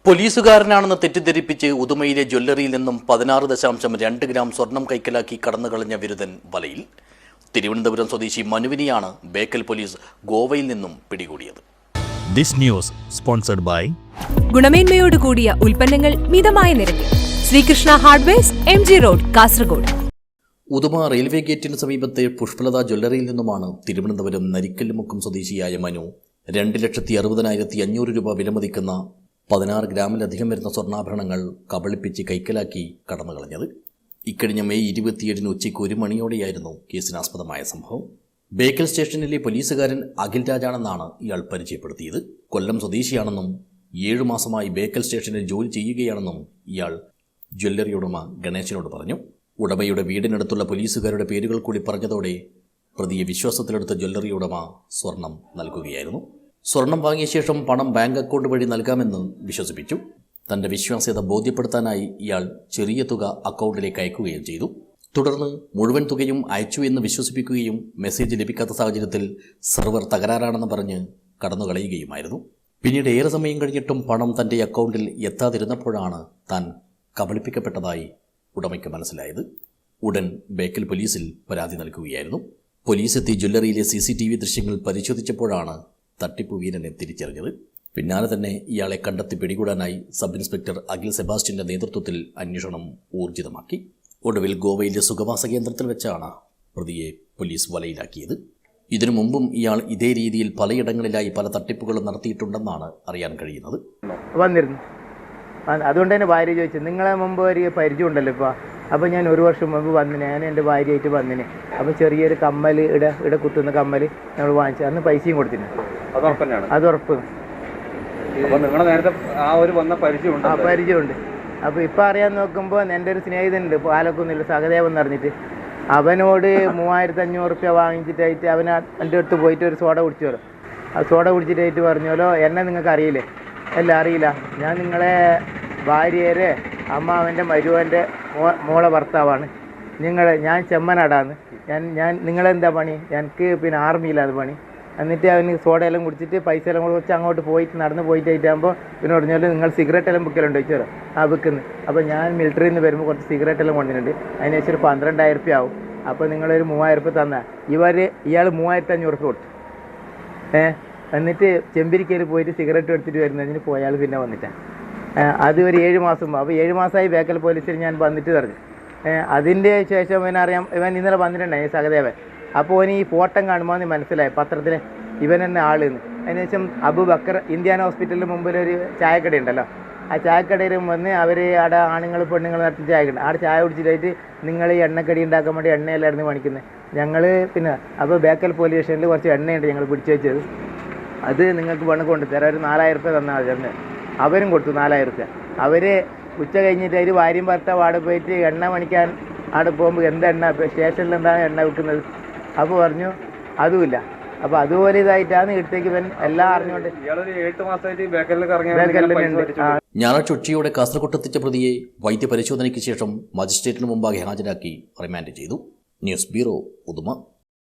പോലീസുകാരനാണെന്ന് തെറ്റിദ്ധരിപ്പിച്ച് ഉദുമയിലെ ജ്വല്ലറിയിൽ നിന്നും 16.2 ഗ്രാം സ്വർണം കൈക്കലാക്കി കടന്നുകളഞ്ഞ വിരുദ്ധൻ വലയിൽ. തിരുവനന്തപുരം സ്വദേശി മനുവിനെയാണ് ബേക്കൽ പോലീസ് ഗോവയിൽ നിന്നും പിടികൂടിയത്. ദിസ് ന്യൂസ് സ്പോൺസർഡ് ബൈ ഗുണമേന്മയോട് കൂടിയ ഉൽപ്പന്നങ്ങൾ മിതമായ നിരക്കിൽ Sreekrishna hardwares, MG road, Kasaragod. Uduma railway ഗേറ്റിന് സമീപത്തെ പുഷ്പലത ജ്വല്ലറിയിൽ നിന്നുമാണ് തിരുവനന്തപുരം നരിക്കല്ലുമുക്കം സ്വദേശിയായ മനു 2,60,500 രൂപ വിലമതിക്കുന്ന 16 ഗ്രാമിലധികം വരുന്ന സ്വർണ്ണാഭരണങ്ങൾ കബളിപ്പിച്ച് കൈക്കലാക്കി കടന്നുകളഞ്ഞത്. ഇക്കഴിഞ്ഞ മെയ് 27 ഉച്ചയ്ക്ക് 1 മണിയോടെയായിരുന്നു കേസിനാസ്പദമായ സംഭവം. ബേക്കൽ സ്റ്റേഷനിലെ പോലീസുകാരൻ അഖിൽ രാജാണെന്നാണ് ഇയാൾ പരിചയപ്പെടുത്തിയത്. കൊല്ലം സ്വദേശിയാണെന്നും 7 മാസമായി ബേക്കൽ സ്റ്റേഷനിൽ ജോലി ചെയ്യുകയാണെന്നും ഇയാൾ ജ്വല്ലറി ഉടമ ഗണേശനോട് പറഞ്ഞു. ഉടമയുടെ വീടിനടുത്തുള്ള പോലീസുകാരുടെ പേരുകൾ കൂടി പറഞ്ഞതോടെ പ്രതിയെ വിശ്വാസത്തിലെടുത്ത ജ്വല്ലറി ഉടമ സ്വർണം നൽകുകയായിരുന്നു. സ്വർണം വാങ്ങിയ ശേഷം പണം ബാങ്ക് അക്കൗണ്ട് വഴി നൽകാമെന്ന് വിശ്വസിപ്പിച്ചു. തന്റെ വിശ്വാസ്യത ബോധ്യപ്പെടുത്താനായി ഇയാൾ ചെറിയ തുക അക്കൗണ്ടിലേക്ക് അയക്കുകയും ചെയ്തു. തുടർന്ന് മുഴുവൻ തുകയും അയച്ചു എന്ന് വിശ്വസിപ്പിക്കുകയും മെസ്സേജ് ലഭിക്കാത്ത സാഹചര്യത്തിൽ സെർവർ തകരാറാണെന്ന് പറഞ്ഞ് കടന്നുകളയുകയുമായിരുന്നു. പിന്നീട് ഏറെ സമയം കഴിഞ്ഞിട്ടും പണം തന്റെ അക്കൗണ്ടിൽ എത്താതിരുന്നപ്പോഴാണ് താൻ കബളിപ്പിക്കപ്പെട്ടതായി ഉടമയ്ക്ക് മനസ്സിലായത്. ഉടൻ ബേക്കൽ പോലീസിൽ പരാതി നൽകുകയായിരുന്നു. പോലീസ് എത്തി ജ്വല്ലറിയിലെ CCTV ദൃശ്യങ്ങൾ പരിശോധിച്ചപ്പോഴാണ് തട്ടിപ്പ് വീരനെ തിരിച്ചറിഞ്ഞത്. പിന്നാലെ തന്നെ ഇയാളെ കണ്ടെത്തി പിടികൂടാനായി സബ് ഇൻസ്പെക്ടർ അഖിൽ സെബാസ്റ്റ്യന്റെ നേതൃത്വത്തിൽ അന്വേഷണം ഊർജിതമാക്കി. ഒടുവിൽ ഗോവയിലെ സുഖവാസ കേന്ദ്രത്തിൽ വെച്ചാണ് പ്രതിയെ പോലീസ് വലയിലാക്കിയത്. ഇതിനു മുമ്പും ഇയാൾ ഇതേ രീതിയിൽ പലയിടങ്ങളിലായി പല തട്ടിപ്പുകളും നടത്തിയിട്ടുണ്ടെന്നാണ് അറിയാൻ കഴിയുന്നത്. വന്നിരുന്നു. അതുകൊണ്ട് തന്നെ ഭാര്യ ചോദിച്ചു, നിങ്ങളെ മുമ്പ് ഒരു പരിചയം ഉണ്ടല്ലോ ഇപ്പോൾ. അപ്പോൾ ഞാൻ 1 വർഷം മുമ്പ് വന്നിന്, ഞാൻ എൻ്റെ ഭാര്യയായിട്ട് വന്നിന്. അപ്പോൾ ചെറിയൊരു കമ്മൽ ഇവിടെ കുത്തുന്ന കമ്മൽ ഞങ്ങൾ വാങ്ങിച്ചു. അന്ന് പൈസയും കൊടുത്തിന്. അത് ഉറപ്പ്. പരിചയമുണ്ട്. അപ്പോൾ ഇപ്പം അറിയാൻ നോക്കുമ്പോൾ എൻ്റെ ഒരു സ്നേഹിതനുണ്ട് പാലക്കുന്നില്ല, സഹദേവൻ എന്ന് പറഞ്ഞിട്ട്. അവനോട് 3,500 രൂപ വാങ്ങിച്ചിട്ടായിട്ട് അവൻ എൻ്റെ അടുത്ത് പോയിട്ട് ഒരു സോഡ കുടിച്ചോലോ. ആ സോഡ കുടിച്ചിട്ടായിട്ട് പറഞ്ഞോലോ, എന്നെ നിങ്ങൾക്ക് അറിയില്ലേ? എല്ലാം അറിയില്ല, ഞാൻ നിങ്ങളെ ഭാര്യയുടെ അമ്മാവൻ്റെ മരുവൻ്റെ മോളെ ഭർത്താവാണ്. ഞാൻ ചെമ്മനാടാണ്. ഞാൻ നിങ്ങളെന്താ പണി? എനിക്ക് പിന്നെ ആർമിയിലാണ് പണി. എന്നിട്ട് അവന് സോഡയെല്ലാം കുടിച്ചിട്ട് പൈസ എല്ലാം കുറച്ച് അങ്ങോട്ട് പോയിട്ട് നടന്ന് പോയിട്ടാകുമ്പോൾ പിന്നെ പറഞ്ഞാൽ നിങ്ങൾ സിഗരറ്റ് എല്ലാം വിൽക്കലുണ്ടോ ചോദിച്ചോ. ആ വിൽക്കുന്നു. അപ്പോൾ ഞാൻ മിലിറ്ററിയിൽ നിന്ന് വരുമ്പോൾ കുറച്ച് സിഗരറ്റ് എല്ലാം കൊണ്ടിട്ടുണ്ട്. അതിന് ശേഷം ഒരു 12,000 രൂപ ആവും. അപ്പോൾ നിങ്ങളൊരു 3,000 രൂപ തന്നാൽ ഇയാൾ 3,500 രൂപ കൊടുത്തു. എന്നിട്ട് ചെമ്പിരിക്കയിൽ പോയിട്ട് സിഗരറ്റ് എടുത്തിട്ട് വരുന്നതിന് പോയാൽ പിന്നെ വന്നിട്ടാണ്. അത് ഒരു 7 മാസം. അപ്പോൾ 7 മാസമായി ബേക്കൽ പോലീസിൽ ഞാൻ വന്നിട്ട് പറഞ്ഞു. അതിൻ്റെ ശേഷം ഇവനറിയാം, ഇവൻ ഇന്നലെ വന്നിട്ടുണ്ടായി സഹദേവൻ. അപ്പോൾ ഈ ഫോട്ടം കാണുമ്പോൾ മനസ്സിലായി പത്രത്തിൽ ഇവൻ തന്നെ ആളെന്ന്. അതിനുശേഷം അബൂബക്കർ ഇന്ത്യാന ഹോസ്പിറ്റലിന് മുമ്പിലൊരു ചായക്കട ഉണ്ടല്ലോ, ആ ചായക്കടയിലും വന്ന് അവർ അവിടെ ആണുങ്ങൾ പെണ്ണുങ്ങൾ നടത്തി ചായക്കട അവിടെ ചായ കുടിച്ചിട്ടായിട്ട് നിങ്ങൾ ഈ എണ്ണക്കടി ഉണ്ടാക്കാൻ വേണ്ടി എണ്ണയിലായിരുന്നു പണിക്കുന്നത് ഞങ്ങൾ. പിന്നെ അപ്പോൾ ബേക്കൽ പോലീസ് സ്റ്റേഷനിൽ കുറച്ച് എണ്ണയുണ്ട് ഞങ്ങൾ പിടിച്ചു വെച്ചത്. അത് നിങ്ങൾക്ക് പണം കൊണ്ട് തരാം, ഒരു 4,000 രൂപ തന്നാൽ മതി. അവരും കൊടുത്തു 4,000 രൂപ. അവർ ഉച്ച കഴിഞ്ഞിട്ട് അവർ ഭാര്യയും ഭർത്താവ് അവിടെ പോയിട്ട് എണ്ണ പണിക്കാൻ അവിടെ പോകുമ്പോൾ എന്താ എണ്ണ സ്റ്റേഷനിൽ എന്താണ് എണ്ണ വിൽക്കുന്നത്? അപ്പോൾ പറഞ്ഞു അതുമില്ല. അപ്പോൾ അതുപോലെ ഇതായിട്ടാണ് ഇടത്തേക്ക് ഇവൻ എല്ലാം അറിഞ്ഞുകൊണ്ട് ഞായറാഴ്ച ഉച്ചയോടെ കാസർഗോഡ് എത്തിച്ച പ്രതിയെ വൈദ്യപരിശോധനയ്ക്ക് ശേഷം മജിസ്ട്രേറ്റിന് മുമ്പാകെ ഹാജരാക്കി റിമാൻഡ് ചെയ്തു. News bureau, Uduma.